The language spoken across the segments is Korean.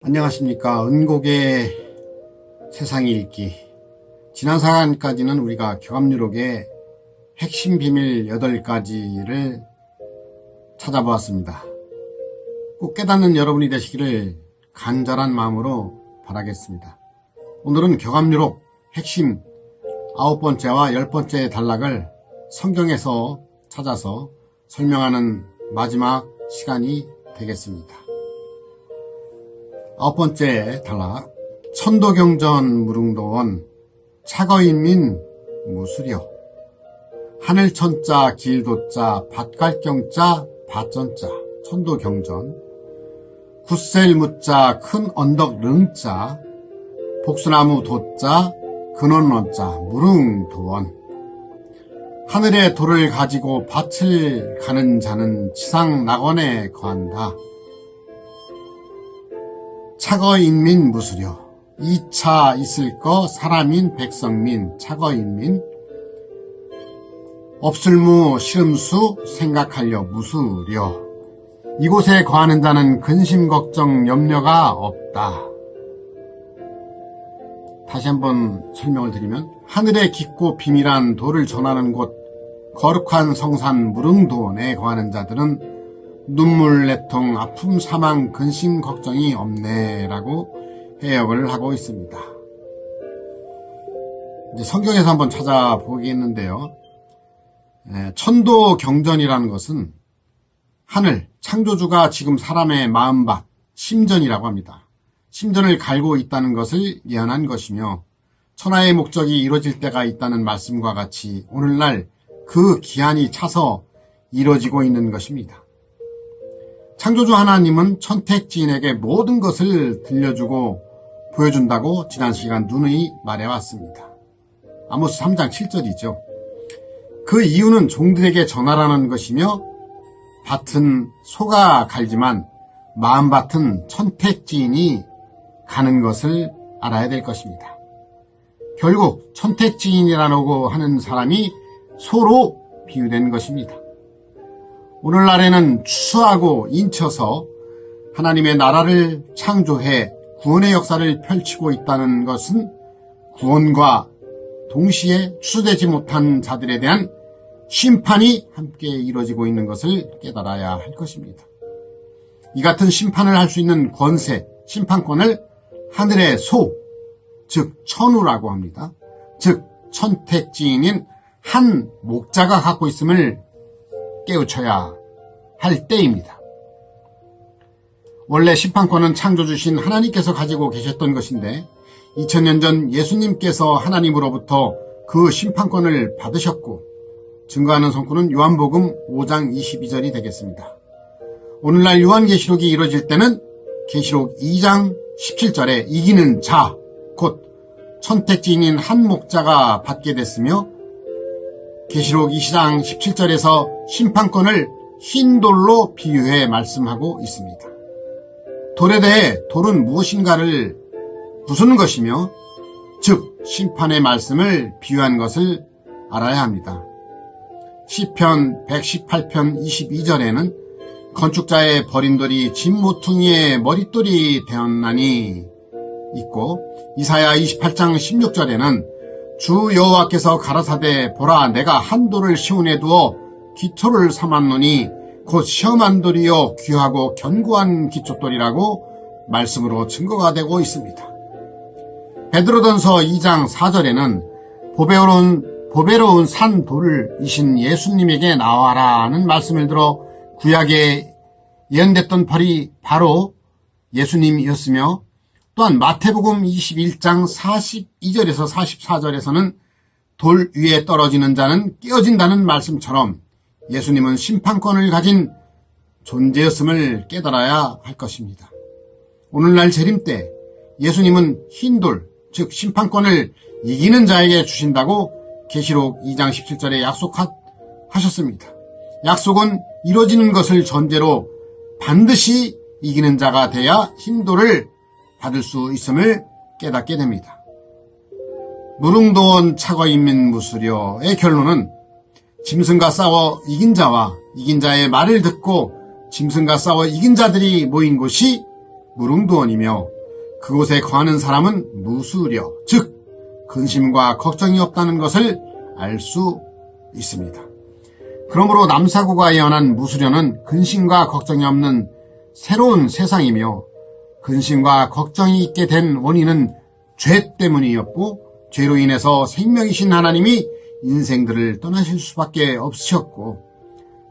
안녕하십니까. 은곡의 세상 읽기. 지난 시간까지는 우리가 교감유록의 핵심 비밀 8가지를 찾아보았습니다. 꼭 깨닫는 여러분이 되시기를 간절한 마음으로 바라겠습니다. 오늘은 교감유록 핵심 9번째와 10번째 단락을 성경에서 찾아서 설명하는 마지막 시간이 되겠습니다. 9번째 단락, 천도경전 무릉도원 차거인민 무수려. 하늘천자 길도자 밭갈경자 밭전자 천도경전. 굿셀무자 큰 언덕 릉자 복수나무 도자 근원원자 무릉도원. 하늘의 돌을 가지고 밭을 가는 자는 지상 낙원에 거한다. 차거인민 무수려. 2차 있을 거 사람인 백성민 차거인민. 없을무 시름수 생각하려 무수려. 이곳에 거하는 자는 근심 걱정 염려가 없다. 다시 한번 설명을 드리면, 하늘의 깊고 비밀한 도를 전하는 곳 거룩한 성산 무릉도원에 거하는 자들은 눈물, 내통, 아픔, 사망, 근심, 걱정이 없네 라고 해석을 하고 있습니다. 이제 성경에서 한번 찾아보겠는데요. 천도경전이라는 것은 하늘, 창조주가 지금 사람의 마음밭, 심전이라고 합니다. 심전을 갈고 있다는 것을 예언한 것이며, 천하의 목적이 이루어질 때가 있다는 말씀과 같이 오늘날 그 기한이 차서 이루어지고 있는 것입니다. 창조주 하나님은 천택지인에게 모든 것을 들려주고 보여준다고 지난 시간 누누이 말해왔습니다. 아모스 3장 7절이죠. 그 이유는 종들에게 전하라는 것이며, 밭은 소가 갈지만 마음밭은 천택지인이 가는 것을 알아야 될 것입니다. 결국 천택지인이라고 하는 사람이 소로 비유된 것입니다. 오늘날에는 추수하고 인쳐서 하나님의 나라를 창조해 구원의 역사를 펼치고 있다는 것은 구원과 동시에 추수되지 못한 자들에 대한 심판이 함께 이루어지고 있는 것을 깨달아야 할 것입니다. 이 같은 심판을 할 수 있는 권세, 심판권을 하늘의 소, 즉 천우라고 합니다. 즉 천택지인인 한 목자가 갖고 있음을 깨우쳐야 할 때입니다. 원래 심판권은 창조주신 하나님께서 가지고 계셨던 것인데 2000년 전 예수님께서 하나님으로부터 그 심판권을 받으셨고, 증거하는 성구는 요한복음 5장 22절이 되겠습니다. 오늘날 요한계시록이 이루어질 때는 계시록 2장 17절에 이기는 자, 곧 천택지인인 한 목자가 받게 됐으며, 계시록 20장 17절에서 심판권을 흰 돌로 비유해 말씀하고 있습니다. 돌에 대해 돌은 무엇인가를 부수는 것이며, 즉 심판의 말씀을 비유한 것을 알아야 합니다. 시편 118편 22절에는 건축자의 버린 돌이 집 모퉁이의 머릿돌이 되었나니 있고, 이사야 28장 16절에는 주 여호와께서 가라사대 보라 내가 한 돌을 시온에 두어 기초를 삼았노니 곧 시험한 돌이요 귀하고 견고한 기초돌이라고 말씀으로 증거가 되고 있습니다. 베드로전서 2장 4절에는 보배로운 산 돌을 이신 예수님에게 나와라는 말씀을 들어 구약에 예언됐던 벌이 바로 예수님이었으며, 또한 마태복음 21장 42절에서 44절에서는 돌 위에 떨어지는 자는 깨어진다는 말씀처럼 예수님은 심판권을 가진 존재였음을 깨달아야 할 것입니다. 오늘날 재림 때 예수님은 흰 돌, 즉 심판권을 이기는 자에게 주신다고 계시록 2장 17절에 약속하셨습니다. 약속은 이루어지는 것을 전제로 반드시 이기는 자가 돼야 흰 돌을 받을 수 있음을 깨닫게 됩니다. 무릉도원 차거인민 무수려의 결론은 짐승과 싸워 이긴 자와 이긴 자의 말을 듣고 짐승과 싸워 이긴 자들이 모인 곳이 무릉도원이며, 그곳에 거하는 사람은 무수려, 즉 근심과 걱정이 없다는 것을 알 수 있습니다. 그러므로 남사구가 예언한 무수려는 근심과 걱정이 없는 새로운 세상이며, 근심과 걱정이 있게 된 원인은 죄 때문이었고, 죄로 인해서 생명이신 하나님이 인생들을 떠나실 수밖에 없으셨고,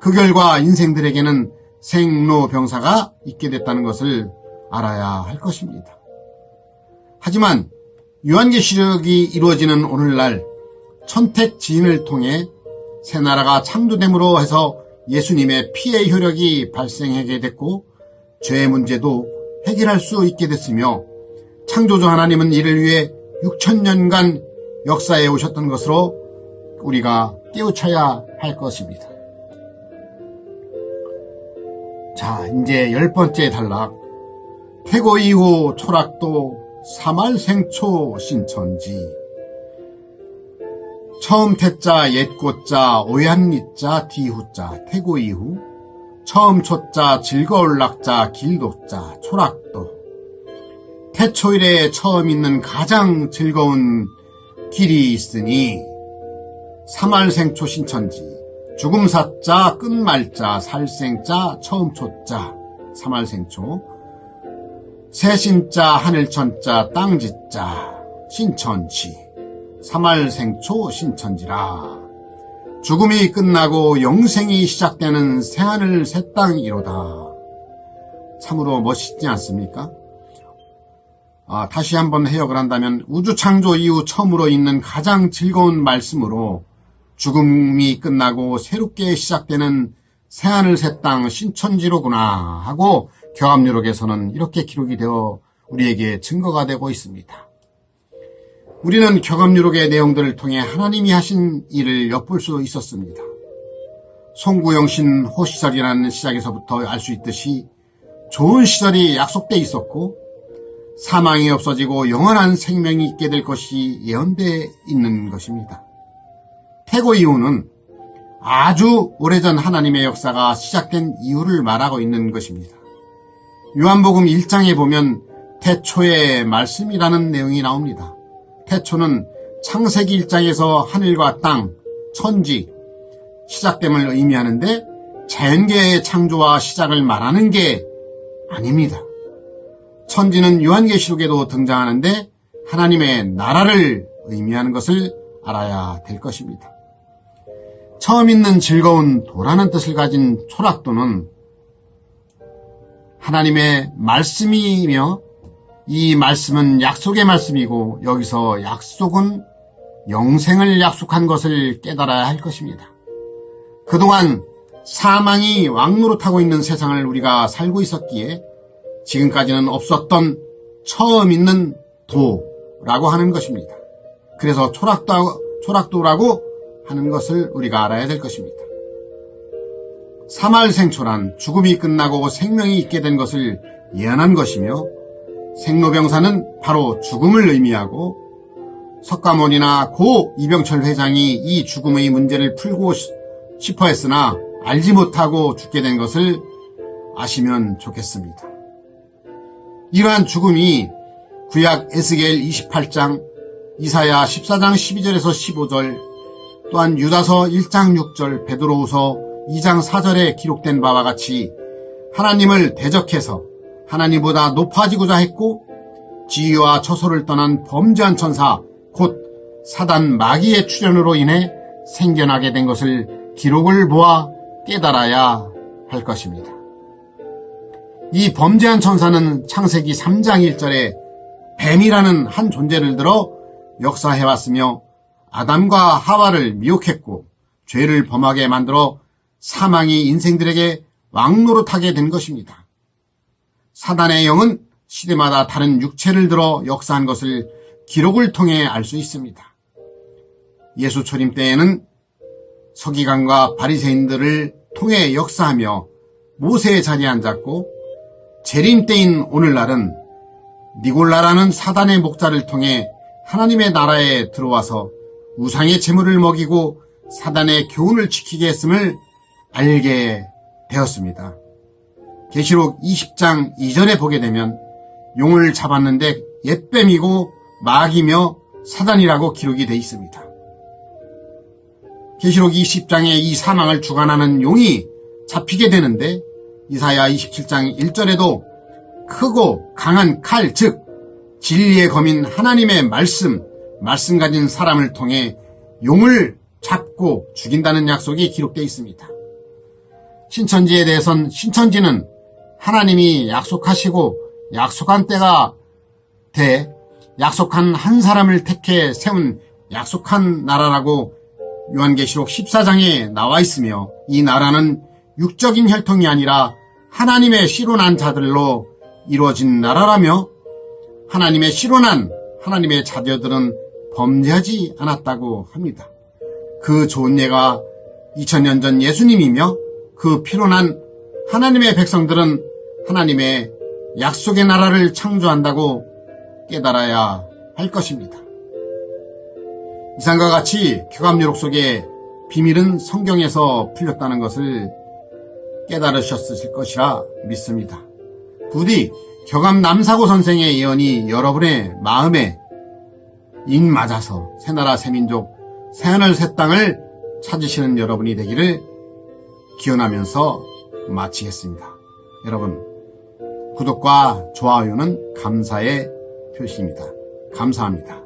그 결과 인생들에게는 생로병사가 있게 됐다는 것을 알아야 할 것입니다. 하지만 요한계시록이 이루어지는 오늘날 천택지인을 통해 새 나라가 창조됨으로 해서 예수님의 피의 효력이 발생하게 됐고, 죄의 문제도 해결할 수 있게 됐으며, 창조주 하나님은 이를 위해 6,000년간 역사해 오셨던 것으로 우리가 깨우쳐야 할 것입니다. 자, 이제 10번째 단락. 태고 이후 초락도 사말생초 신천지. 처음 태자 옛고자 오얀 리자 디후자 태고 이후, 처음 초자 즐거울 낙자 길도자 초락도. 태초일에 처음 있는 가장 즐거운 길이 있으니 사말생초 신천지. 죽음사자 끝말자 살생자 처음 초자 사말생초, 새신자 하늘천자 땅지자 신천지 사말생초 신천지라. 죽음이 끝나고 영생이 시작되는 새하늘 새 땅이로다. 참으로 멋있지 않습니까? 다시 한번 해역을 한다면, 우주창조 이후 처음으로 있는 가장 즐거운 말씀으로 죽음이 끝나고 새롭게 시작되는 새하늘 새 땅 신천지로구나 하고 교합유록에서는 이렇게 기록이 되어 우리에게 증거가 되고 있습니다. 우리는 교합유록의 내용들을 통해 하나님이 하신 일을 엿볼 수 있었습니다. 송구영신 호시절이라는 시작에서부터 알 수 있듯이 좋은 시절이 약속돼 있었고, 사망이 없어지고 영원한 생명이 있게 될 것이 예언되어 있는 것입니다. 태고 이후는 아주 오래전 하나님의 역사가 시작된 이유를 말하고 있는 것입니다. 요한복음 1장에 보면 태초의 말씀이라는 내용이 나옵니다. 태초는 창세기 1장에서 하늘과 땅, 천지, 시작됨을 의미하는데, 자연계의 창조와 시작을 말하는 게 아닙니다. 천지는 요한계시록에도 등장하는데 하나님의 나라를 의미하는 것을 알아야 될 것입니다. 처음 있는 즐거운 도라는 뜻을 가진 초락도는 하나님의 말씀이며, 이 말씀은 약속의 말씀이고, 여기서 약속은 영생을 약속한 것을 깨달아야 할 것입니다. 그동안 사망이 왕노릇하고 있는 세상을 우리가 살고 있었기에 지금까지는 없었던 처음 있는 도라고 하는 것입니다. 그래서 초락도라고 하는 것을 우리가 알아야 될 것입니다. 사말생초란 죽음이 끝나고 생명이 있게 된 것을 예언한 것이며, 생로병사는 바로 죽음을 의미하고, 석가모니나 고 이병철 회장이 이 죽음의 문제를 풀고 싶어 했으나 알지 못하고 죽게 된 것을 아시면 좋겠습니다. 이러한 죽음이 구약 에스겔 28장, 이사야 14장 12절에서 15절, 또한 유다서 1장 6절, 베드로후서 2장 4절에 기록된 바와 같이 하나님을 대적해서 하나님보다 높아지고자 했고, 지위와 처소를 떠난 범죄한 천사, 곧 사단 마귀의 출현으로 인해 생겨나게 된 것을 기록을 보아 깨달아야 할 것입니다. 이 범죄한 천사는 창세기 3장 1절에 뱀이라는 한 존재를 들어 역사해왔으며, 아담과 하와를 미혹했고 죄를 범하게 만들어 사망이 인생들에게 왕노릇하게 된 것입니다. 사단의 영은 시대마다 다른 육체를 들어 역사한 것을 기록을 통해 알 수 있습니다. 예수 초림 때에는 서기관과 바리새인들을 통해 역사하며 모세의 자리에 앉았고, 재림 때인 오늘날은 니골라라는 사단의 목자를 통해 하나님의 나라에 들어와서 우상의 제물을 먹이고 사단의 교훈을 지키게 했음을 알게 되었습니다. 계시록 20장 2절에 보게 되면 용을 잡았는데 옛뱀이고 마귀며 사단이라고 기록이 되어 있습니다. 계시록 20장에 이 사망을 주관하는 용이 잡히게 되는데 이사야 27장 1절에도 크고 강한 칼, 즉 진리의 검인 하나님의 말씀 가진 사람을 통해 용을 잡고 죽인다는 약속이 기록되어 있습니다. 신천지에 대해선 신천지는 하나님이 약속하시고 약속한 때가 돼 약속한 한 사람을 택해 세운 약속한 나라라고 요한계시록 14장에 나와 있으며 이 나라는 육적인 혈통이 아니라 하나님의 씨로 난 자들로 이루어진 나라라며 하나님의 씨로 난 하나님의 자녀들은 범죄하지 않았다고 합니다. 그 좋은 예가 2000년 전 예수님이며 그 피로 난 하나님의 백성들은 하나님의 약속의 나라를 창조한다고 깨달아야 할 것입니다. 이상과 같이 교감요록 속에 비밀은 성경에서 풀렸다는 것을 깨달으셨을 것이라 믿습니다. 부디 교감 남사고 선생의 예언이 여러분의 마음에 입맞아서 새나라 새민족 새하늘 새 땅을 찾으시는 여러분이 되기를 기원하면서 마치겠습니다. 여러분, 구독과 좋아요는 감사의 표시입니다. 감사합니다.